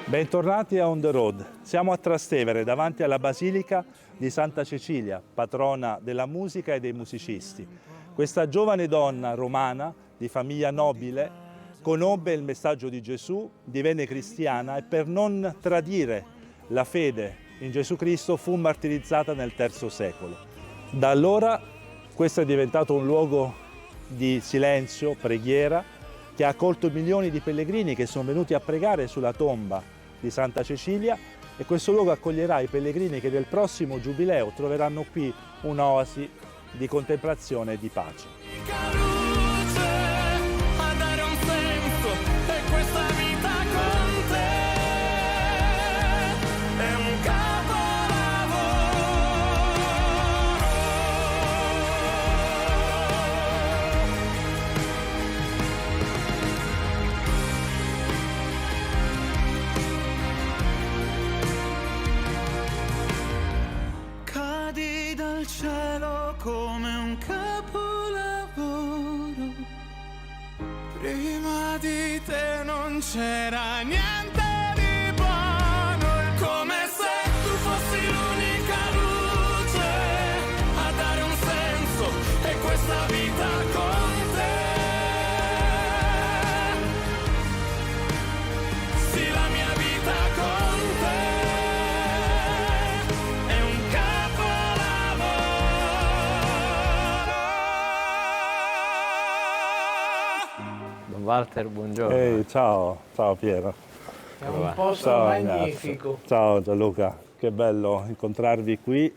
Bentornati a On the Road. Siamo a Trastevere, davanti alla Basilica di Santa Cecilia, patrona della musica e dei musicisti. Questa giovane donna romana, di famiglia nobile, conobbe il messaggio di Gesù, divenne cristiana e per non tradire la fede in Gesù Cristo fu martirizzata nel III secolo. Da allora questo è diventato un luogo di silenzio, preghiera, che ha accolto milioni di pellegrini che sono venuti a pregare sulla tomba di Santa Cecilia, e questo luogo accoglierà i pellegrini che nel prossimo giubileo troveranno qui un'oasi di contemplazione e di pace. Dal cielo come un capolavoro, prima di te non c'era niente di buono, è come se tu fossi l'unica luce a dare un senso e questa vita con te. Sì, la mia vita con te. Walter, buongiorno. Ehi, ciao Piero. È un posto magnifico. Ciao Gianluca, che bello incontrarvi qui.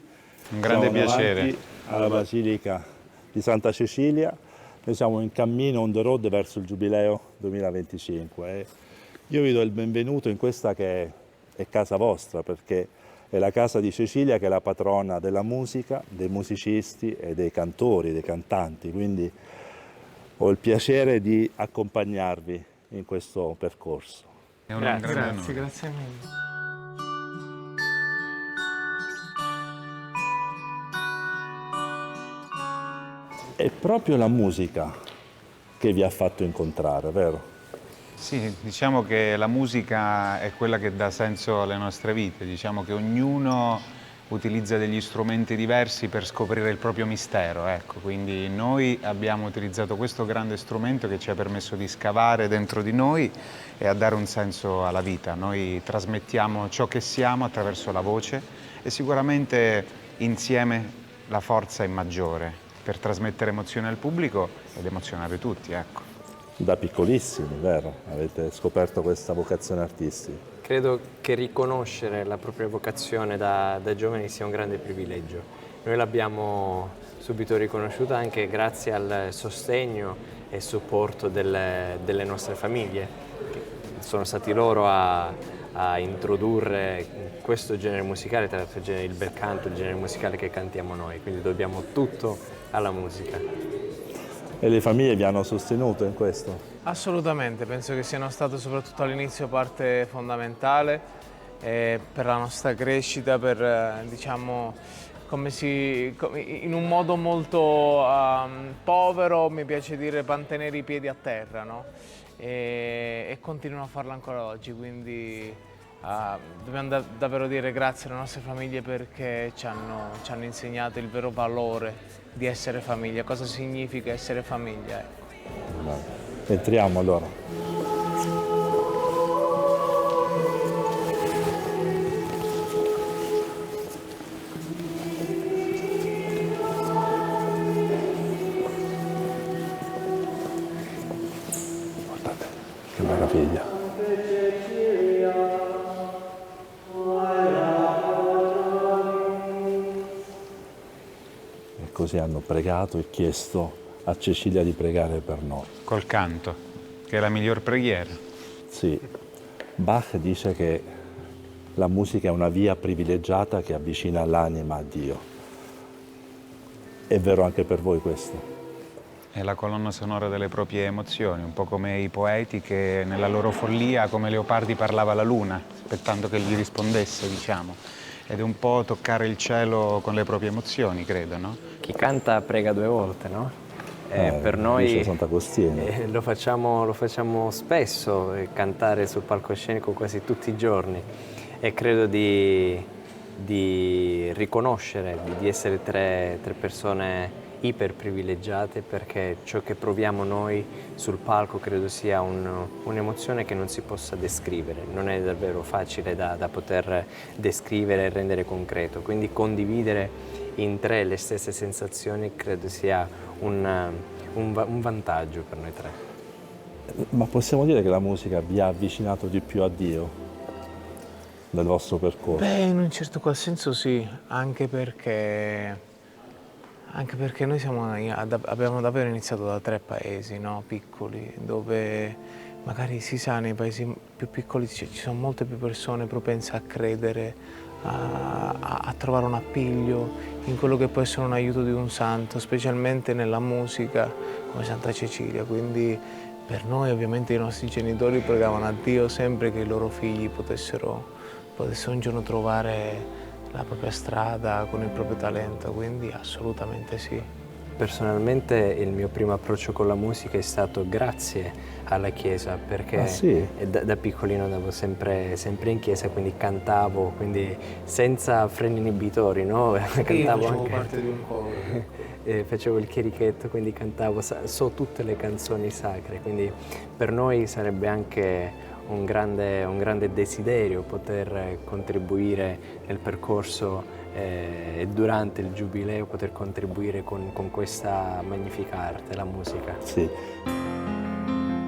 Un grande piacere. Alla Basilica di Santa Cecilia. Noi siamo in cammino on the road verso il Giubileo 2025 e io vi do il benvenuto in questa che è casa vostra, perché è la casa di Cecilia, che è la patrona della musica, dei musicisti e dei cantori, dei cantanti, quindi ho il piacere di accompagnarvi in questo percorso. È un Grazie mille. È proprio la musica che vi ha fatto incontrare, vero? Sì, diciamo che la musica è quella che dà senso alle nostre vite, diciamo che ognuno utilizza degli strumenti diversi per scoprire il proprio mistero, ecco. Quindi noi abbiamo utilizzato questo grande strumento che ci ha permesso di scavare dentro di noi e a dare un senso alla vita. Noi trasmettiamo ciò che siamo attraverso la voce e sicuramente insieme la forza è maggiore per trasmettere emozione al pubblico ed emozionare tutti, ecco. Da piccolissimi, vero? Avete scoperto questa vocazione artistica. Credo che riconoscere la propria vocazione da giovani sia un grande privilegio. Noi l'abbiamo subito riconosciuta anche grazie al sostegno e supporto delle nostre famiglie. Sono stati loro a introdurre questo genere musicale, tra l'altro il bel canto, il genere musicale che cantiamo noi, quindi dobbiamo tutto alla musica. E le famiglie vi hanno sostenuto in questo? Assolutamente, penso che siano state soprattutto all'inizio parte fondamentale per la nostra crescita, per diciamo in un modo molto povero, mi piace dire, mantenere i piedi a terra, no? E continuano a farlo ancora oggi, quindi dobbiamo davvero dire grazie alle nostre famiglie perché ci hanno insegnato il vero valore di essere famiglia, cosa significa essere famiglia. Ecco. Entriamo allora. Guardate, che meraviglia. E così hanno pregato e chiesto a Cecilia di pregare per noi. Col canto, che è la miglior preghiera. Sì, Bach dice che la musica è una via privilegiata che avvicina l'anima a Dio. È vero anche per voi questo? È la colonna sonora delle proprie emozioni, un po' come i poeti che nella loro follia, come Leopardi, parlava alla luna, aspettando che gli rispondesse, diciamo. Ed è un po' toccare il cielo con le proprie emozioni, credo, no? Chi canta prega due volte, no? Per Vice noi Sant'Agostino. lo facciamo spesso, cantare sul palcoscenico quasi tutti i giorni, e credo di riconoscere, di essere tre persone iper privilegiate, perché ciò che proviamo noi sul palco credo sia un'emozione che non si possa descrivere, non è davvero facile da poter descrivere e rendere concreto, quindi condividere in tre le stesse sensazioni credo sia un vantaggio per noi tre. Ma possiamo dire che la musica vi ha avvicinato di più a Dio nel vostro percorso? Beh, in un certo qual senso sì, anche perché noi abbiamo davvero iniziato da 3 paesi, no, piccoli, dove magari si sa nei paesi più piccoli ci sono molte più persone propense a credere, a trovare un appiglio in quello che può essere un aiuto di un santo, specialmente nella musica come Santa Cecilia. Quindi per noi ovviamente i nostri genitori pregavano a Dio sempre che i loro figli potessero un giorno trovare la propria strada con il proprio talento, quindi assolutamente sì. Personalmente il mio primo approccio con la musica è stato grazie alla chiesa, perché sì? da piccolino andavo sempre in chiesa, quindi cantavo, quindi senza freni inibitori, no? Cantavo facevo anche, parte di un coro. facevo il chierichetto, quindi cantavo, so tutte le canzoni sacre, quindi per noi sarebbe anche un grande desiderio poter contribuire nel percorso e durante il Giubileo, poter contribuire con questa magnifica arte, la musica. Sì.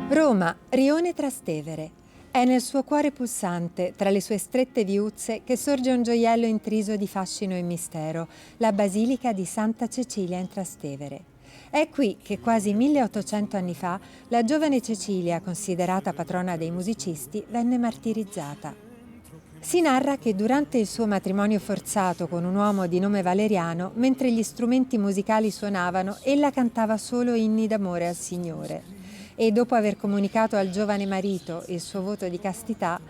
Roma, Rione Trastevere. È nel suo cuore pulsante, tra le sue strette viuzze, che sorge un gioiello intriso di fascino e mistero, la Basilica di Santa Cecilia in Trastevere. È qui che quasi 1800 anni fa la giovane Cecilia, considerata patrona dei musicisti, venne martirizzata. Si narra che durante il suo matrimonio forzato con un uomo di nome Valeriano, mentre gli strumenti musicali suonavano, ella cantava solo inni d'amore al Signore. E dopo aver comunicato al giovane marito il suo voto di castità,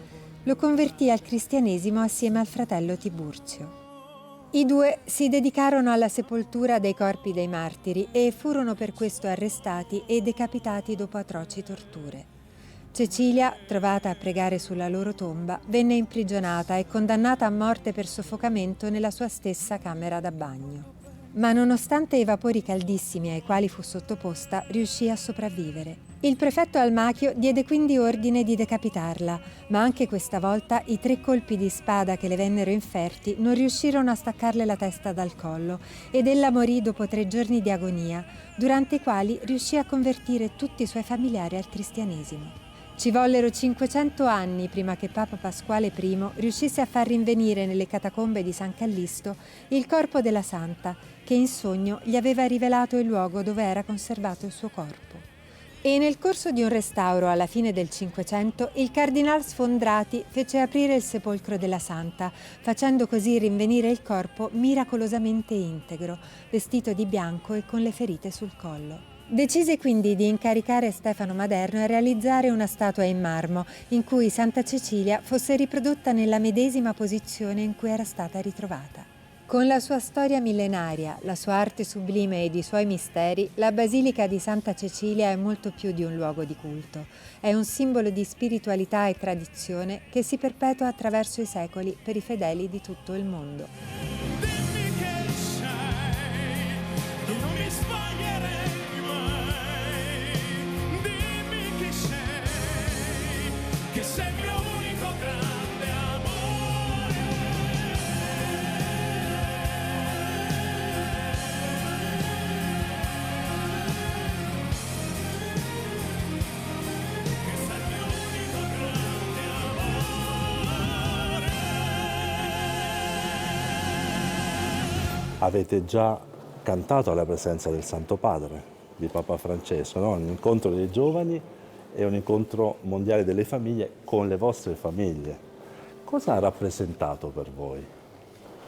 lo convertì al cristianesimo assieme al fratello Tiburcio. I due si dedicarono alla sepoltura dei corpi dei martiri e furono per questo arrestati e decapitati dopo atroci torture. Cecilia, trovata a pregare sulla loro tomba, venne imprigionata e condannata a morte per soffocamento nella sua stessa camera da bagno. Ma nonostante i vapori caldissimi ai quali fu sottoposta, riuscì a sopravvivere. Il prefetto Almachio diede quindi ordine di decapitarla, ma anche questa volta i 3 colpi di spada che le vennero inferti non riuscirono a staccarle la testa dal collo ed ella morì dopo 3 giorni di agonia, durante i quali riuscì a convertire tutti i suoi familiari al cristianesimo. Ci vollero 500 anni prima che Papa Pasquale I riuscisse a far rinvenire nelle catacombe di San Callisto il corpo della santa, che in sogno gli aveva rivelato il luogo dove era conservato il suo corpo. E nel corso di un restauro alla fine del Cinquecento, il cardinal Sfondrati fece aprire il sepolcro della santa, facendo così rinvenire il corpo miracolosamente integro, vestito di bianco e con le ferite sul collo. Decise quindi di incaricare Stefano Maderno a realizzare una statua in marmo in cui Santa Cecilia fosse riprodotta nella medesima posizione in cui era stata ritrovata. Con la sua storia millenaria, la sua arte sublime ed i suoi misteri, la Basilica di Santa Cecilia è molto più di un luogo di culto. È un simbolo di spiritualità e tradizione che si perpetua attraverso i secoli per i fedeli di tutto il mondo. Dimmi che sei, non mi sbaglierei mai. Dimmi chi sei, che sei il mio unico grande amore. Che sei il mio unico grande amore. Avete già cantato alla presenza del Santo Padre, di Papa Francesco, no? Un incontro dei giovani e un incontro mondiale delle famiglie con le vostre famiglie. Cosa ha rappresentato per voi?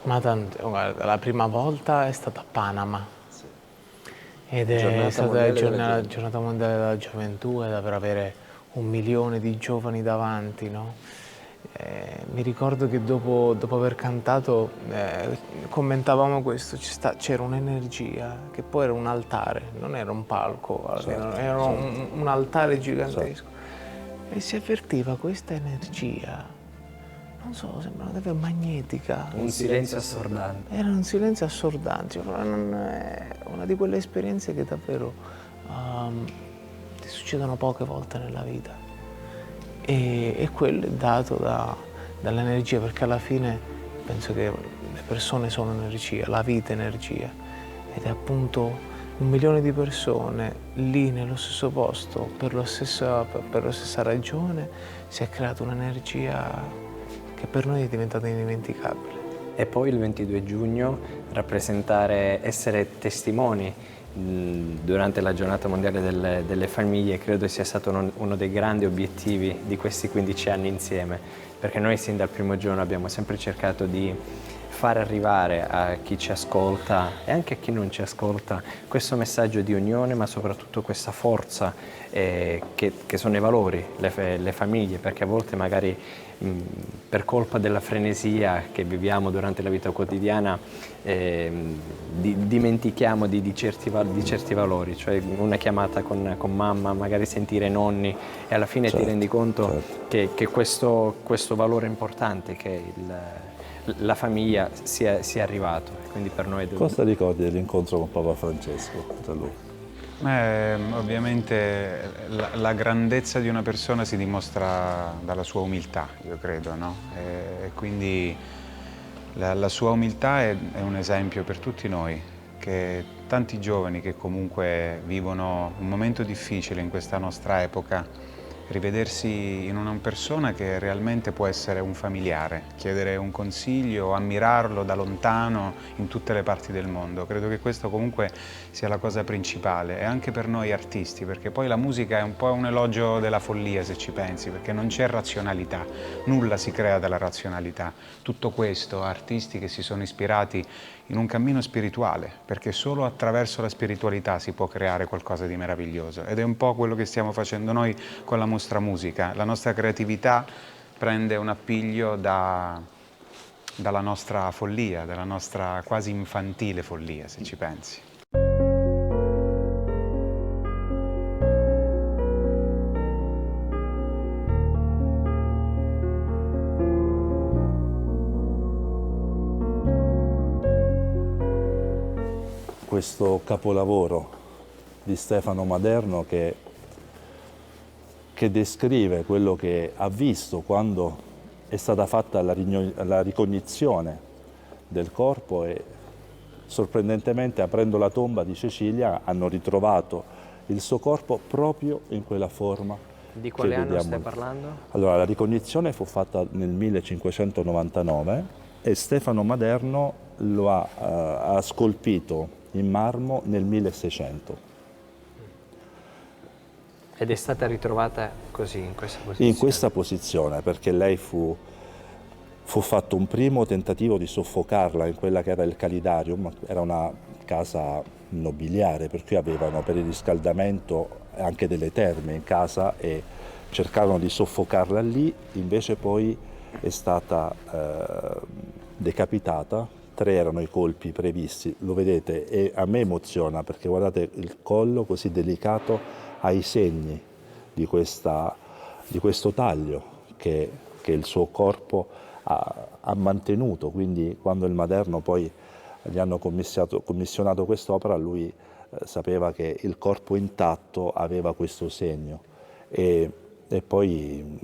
Ma guarda, la prima volta è stata a Panama. Ed è Giornata stata mondiale la della giornata mondiale della gioventù, e per avere 1 milione di giovani davanti, no? Mi ricordo che dopo aver cantato commentavamo questo, c'era un'energia che poi era un altare, non era un palco, era un altare gigantesco. E si avvertiva questa energia, non so, sembrava davvero magnetica. Un silenzio assordante. Era un silenzio assordante, una di quelle esperienze che davvero ti succedono poche volte nella vita. E quello è dato dall'energia, perché alla fine penso che le persone sono energia, la vita è energia. Ed è appunto 1 milione di persone lì nello stesso posto, per la stessa ragione, si è creata un'energia che per noi è diventata indimenticabile. E poi il 22 giugno essere testimoni durante la giornata mondiale delle famiglie credo sia stato uno dei grandi obiettivi di questi 15 anni insieme, perché noi sin dal primo giorno abbiamo sempre cercato di far arrivare a chi ci ascolta e anche a chi non ci ascolta questo messaggio di unione, ma soprattutto questa forza che sono i valori, le famiglie, perché a volte magari per colpa della frenesia che viviamo durante la vita quotidiana dimentichiamo di certi valori, cioè una chiamata con mamma, magari sentire i nonni e alla fine ti rendi conto che questo valore importante che è la famiglia sia arrivato, quindi per noi Cosa ricordi dell'incontro con Papa Francesco, Gianluca? Ovviamente la grandezza di una persona si dimostra dalla sua umiltà, io credo, no? E quindi la sua umiltà è un esempio per tutti noi, che tanti giovani che comunque vivono un momento difficile in questa nostra epoca, rivedersi in una persona che realmente può essere un familiare, chiedere un consiglio, ammirarlo da lontano in tutte le parti del mondo. Credo che questo comunque sia la cosa principale, e anche per noi artisti, perché poi la musica è un po' un elogio della follia, se ci pensi, perché non c'è razionalità, nulla si crea dalla razionalità. Tutto questo, artisti che si sono ispirati in un cammino spirituale, perché solo attraverso la spiritualità si può creare qualcosa di meraviglioso, ed è un po' quello che stiamo facendo noi con la nostra musica. La nostra creatività prende un appiglio dalla nostra follia, dalla nostra quasi infantile follia, se ci pensi. Questo capolavoro di Stefano Maderno che descrive quello che ha visto quando è stata fatta la ricognizione del corpo, e sorprendentemente, aprendo la tomba di Cecilia, hanno ritrovato il suo corpo proprio in quella forma. Di quale anno stai parlando? Allora, la ricognizione fu fatta nel 1599 e Stefano Maderno lo ha scolpito in marmo nel 1600. Ed è stata ritrovata così, in questa posizione? In questa posizione, perché lei fu fatto un primo tentativo di soffocarla in quella che era il calidarium, era una casa nobiliare, per cui avevano per il riscaldamento anche delle terme in casa e cercarono di soffocarla lì, invece poi è stata decapitata. 3 erano i colpi previsti, lo vedete, e a me emoziona perché guardate il collo così delicato, ha i segni di questo taglio che il suo corpo ha mantenuto, quindi quando il Maderno poi gli hanno commissionato quest'opera, lui sapeva che il corpo intatto aveva questo segno e poi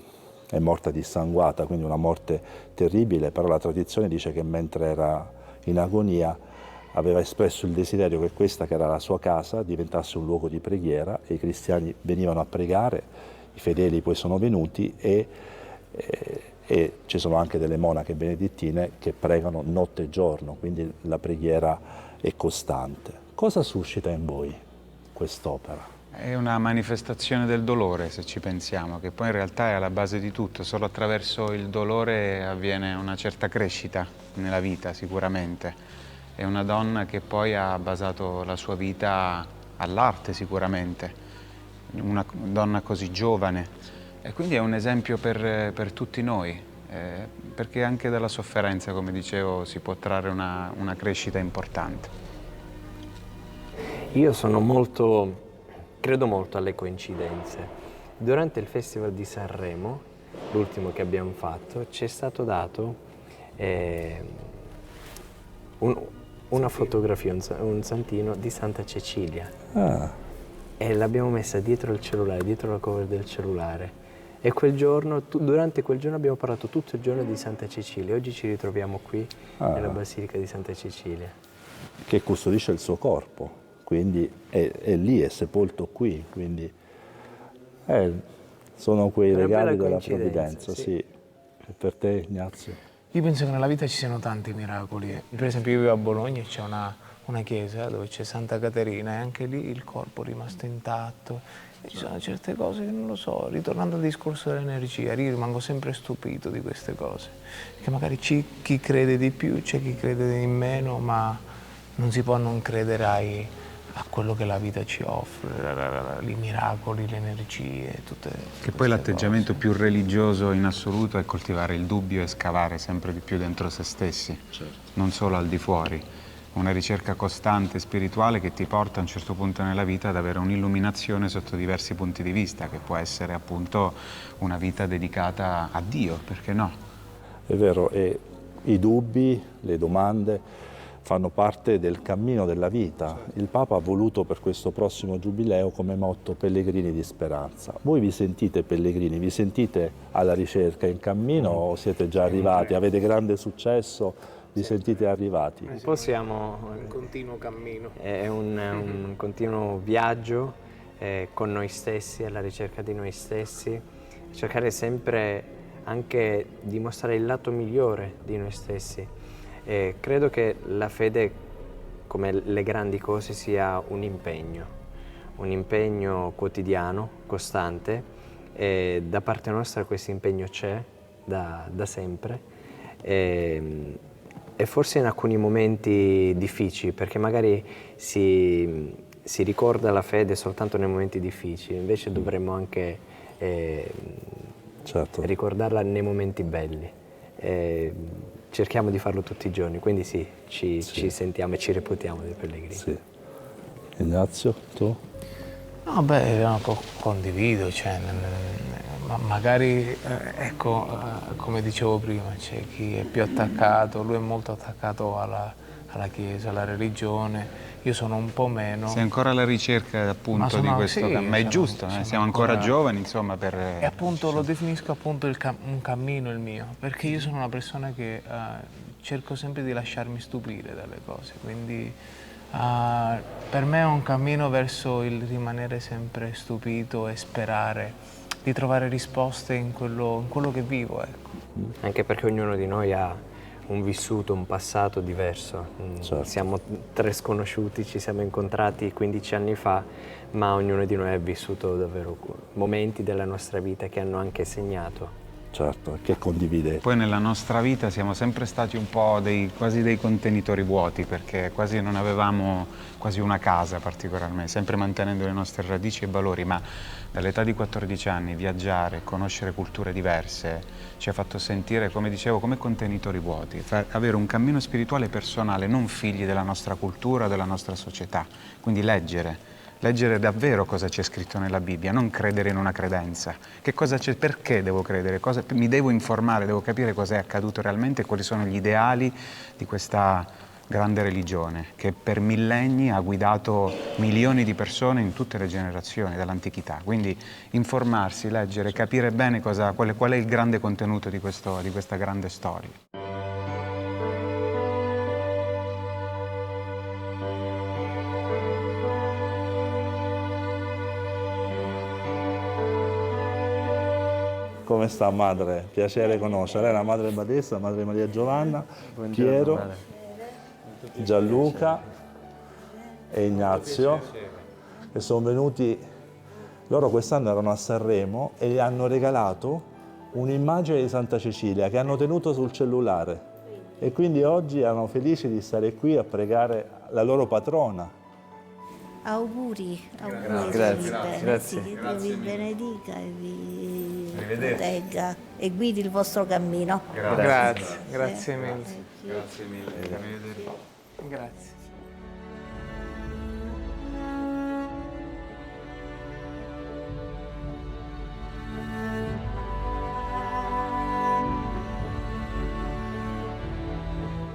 è morta dissanguata, quindi una morte terribile, però la tradizione dice che mentre era in agonia aveva espresso il desiderio che questa, che era la sua casa, diventasse un luogo di preghiera, e i cristiani venivano a pregare, i fedeli poi sono venuti e ci sono anche delle monache benedettine che pregano notte e giorno, quindi la preghiera è costante. Cosa suscita in voi quest'opera? È una manifestazione del dolore, se ci pensiamo, che poi in realtà è alla base di tutto. Solo attraverso il dolore avviene una certa crescita nella vita, sicuramente. È una donna che poi ha basato la sua vita all'arte, sicuramente. Una donna così giovane. E quindi è un esempio per tutti noi. perché anche dalla sofferenza, come dicevo, si può trarre una crescita importante. Io credo molto alle coincidenze. Durante il Festival di Sanremo, l'ultimo che abbiamo fatto, ci è stato dato una fotografia, un santino di Santa Cecilia. E l'abbiamo messa dietro il cellulare, dietro la cover del cellulare. E quel giorno, durante quel giorno abbiamo parlato tutto il giorno di Santa Cecilia. Oggi ci ritroviamo qui nella Basilica di Santa Cecilia. Che custodisce il suo corpo, quindi è lì, è sepolto qui, quindi sono quei Una regali bella della coincidenza, provvidenza, sì. E per te, Ignazio? Io penso che nella vita ci siano tanti miracoli. Per esempio io vivo a Bologna e c'è una chiesa dove c'è Santa Caterina e anche lì il corpo è rimasto intatto. E ci sono certe cose che non lo so, ritornando al discorso dell'energia, io rimango sempre stupito di queste cose. Perché magari c'è chi crede di più, c'è chi crede di meno, ma non si può non credere a quello che la vita ci offre, i miracoli, le energie, tutte Che poi l'atteggiamento più religioso in assoluto è coltivare il dubbio e scavare sempre di più dentro se stessi, non solo al di fuori. Una ricerca costante spirituale che ti porta a un certo punto nella vita ad avere un'illuminazione sotto diversi punti di vista, che può essere appunto una vita dedicata a Dio, perché no? È vero, e i dubbi, le domande fanno parte del cammino della vita. Il Papa ha voluto per questo prossimo giubileo come motto pellegrini di speranza. Voi vi sentite pellegrini, vi sentite alla ricerca, in cammino o siete già arrivati? Avete grande successo? Vi sentite arrivati? Un po' siamo un continuo cammino. È un continuo viaggio con noi stessi, alla ricerca di noi stessi, cercare sempre anche di mostrare il lato migliore di noi stessi. Credo che la fede, come le grandi cose, sia un impegno quotidiano, costante, e da parte nostra questo impegno c'è da sempre. E forse in alcuni momenti difficili, perché magari si ricorda la fede soltanto nei momenti difficili, invece dovremmo anche ricordarla nei momenti belli. Cerchiamo di farlo tutti i giorni, quindi sì, ci sentiamo e ci reputiamo dei pellegrini. Sì. Ignazio, tu? No, beh, condivido, cioè, magari, ecco, come dicevo prima, c'è chi è più attaccato, lui è molto attaccato alla Chiesa, alla religione, io sono un po' meno. Sei ancora alla ricerca appunto di questo cammino, ma è giusto, siamo ancora giovani, insomma, per... E appunto lo definisco appunto un cammino il mio, perché io sono una persona che cerco sempre di lasciarmi stupire dalle cose, quindi per me è un cammino verso il rimanere sempre stupito e sperare di trovare risposte in quello che vivo, ecco. Anche perché ognuno di noi ha un vissuto, un passato diverso. Siamo 3 sconosciuti, ci siamo incontrati 15 anni fa, ma ognuno di noi ha vissuto davvero momenti della nostra vita che hanno anche segnato. Certo, che condivide. Poi nella nostra vita siamo sempre stati un po' quasi dei contenitori vuoti, perché quasi non avevamo quasi una casa particolarmente, sempre mantenendo le nostre radici e valori, ma dall'età di 14 anni viaggiare, conoscere culture diverse, ci ha fatto sentire, come dicevo, come contenitori vuoti, avere un cammino spirituale personale, non figli della nostra cultura, della nostra società, quindi leggere davvero cosa c'è scritto nella Bibbia, non credere in una credenza. Che cosa c'è, perché devo credere, mi devo informare, devo capire cosa è accaduto realmente e quali sono gli ideali di questa grande religione che per millenni ha guidato milioni di persone in tutte le generazioni dall'antichità. Quindi informarsi, leggere, capire bene qual è il grande contenuto di questa grande storia. Come sta madre? Piacere conoscere. Lei è la madre Badessa, madre Maria Giovanna, Piero, Gianluca e Ignazio, che sono venuti, loro quest'anno erano a Sanremo e gli hanno regalato un'immagine di Santa Cecilia che hanno tenuto sul cellulare e quindi oggi erano felici di stare qui a pregare la loro patrona. Auguri, Grazie, grazie. Che Dio vi benedica e vi protegga e guidi il vostro cammino. Grazie mille. Grazie mille. Arrivederci. Grazie.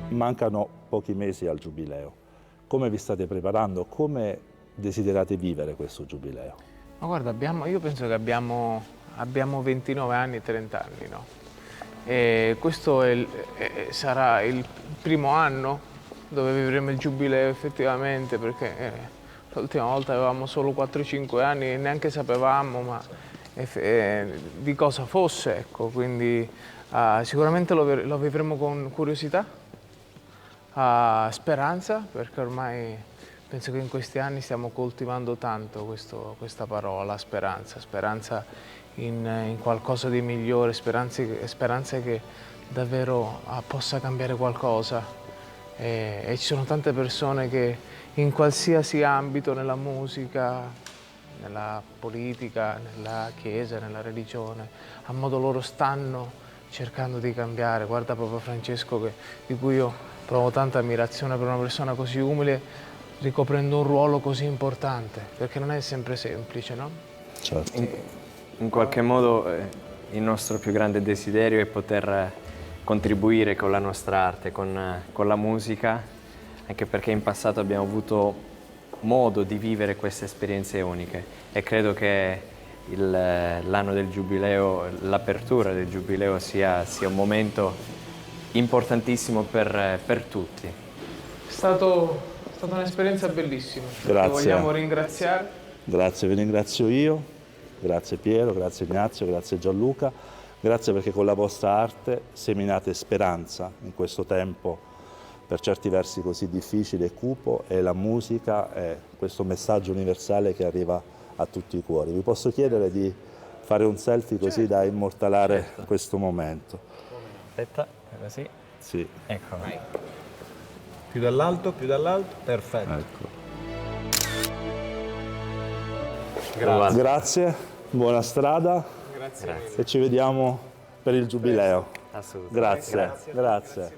Mancano pochi mesi al Giubileo. Come vi state preparando? Come desiderate vivere questo Giubileo? Ma guarda, io penso che abbiamo 29 anni, 30 anni, no? E questo sarà il primo anno dove vivremo il Giubileo effettivamente, perché l'ultima volta avevamo solo 4-5 anni e neanche sapevamo di cosa fosse, ecco. Quindi sicuramente lo vivremo con curiosità, speranza, perché ormai penso che in questi anni stiamo coltivando tanto questa parola, speranza in qualcosa di migliore, speranze che davvero possa cambiare qualcosa. E ci sono tante persone che in qualsiasi ambito, nella musica, nella politica, nella chiesa, nella religione, a modo loro stanno cercando di cambiare. Guarda proprio Francesco, di cui io provo tanta ammirazione per una persona così umile, ricoprendo un ruolo così importante, perché non è sempre semplice, no? Certo. In qualche modo il nostro più grande desiderio è poter contribuire con la nostra arte, con la musica, anche perché in passato abbiamo avuto modo di vivere queste esperienze uniche e credo che l'anno del Giubileo, l'apertura del Giubileo sia un momento importantissimo per tutti. È stata un'esperienza bellissima. Grazie. Ti vogliamo ringraziare. Grazie, vi ringrazio io. Grazie Piero, grazie Ignazio, grazie Gianluca. Grazie perché con la vostra arte seminate speranza in questo tempo per certi versi così difficile e cupo, e la musica è questo messaggio universale che arriva a tutti i cuori. Vi posso chiedere di fare un selfie così da immortalare questo momento? Aspetta, così. Sì. Ecco. Più dall'alto, perfetto. Ecco. Grazie. Grazie, buona strada. E ci vediamo per il Giubileo. Assolutamente. Grazie.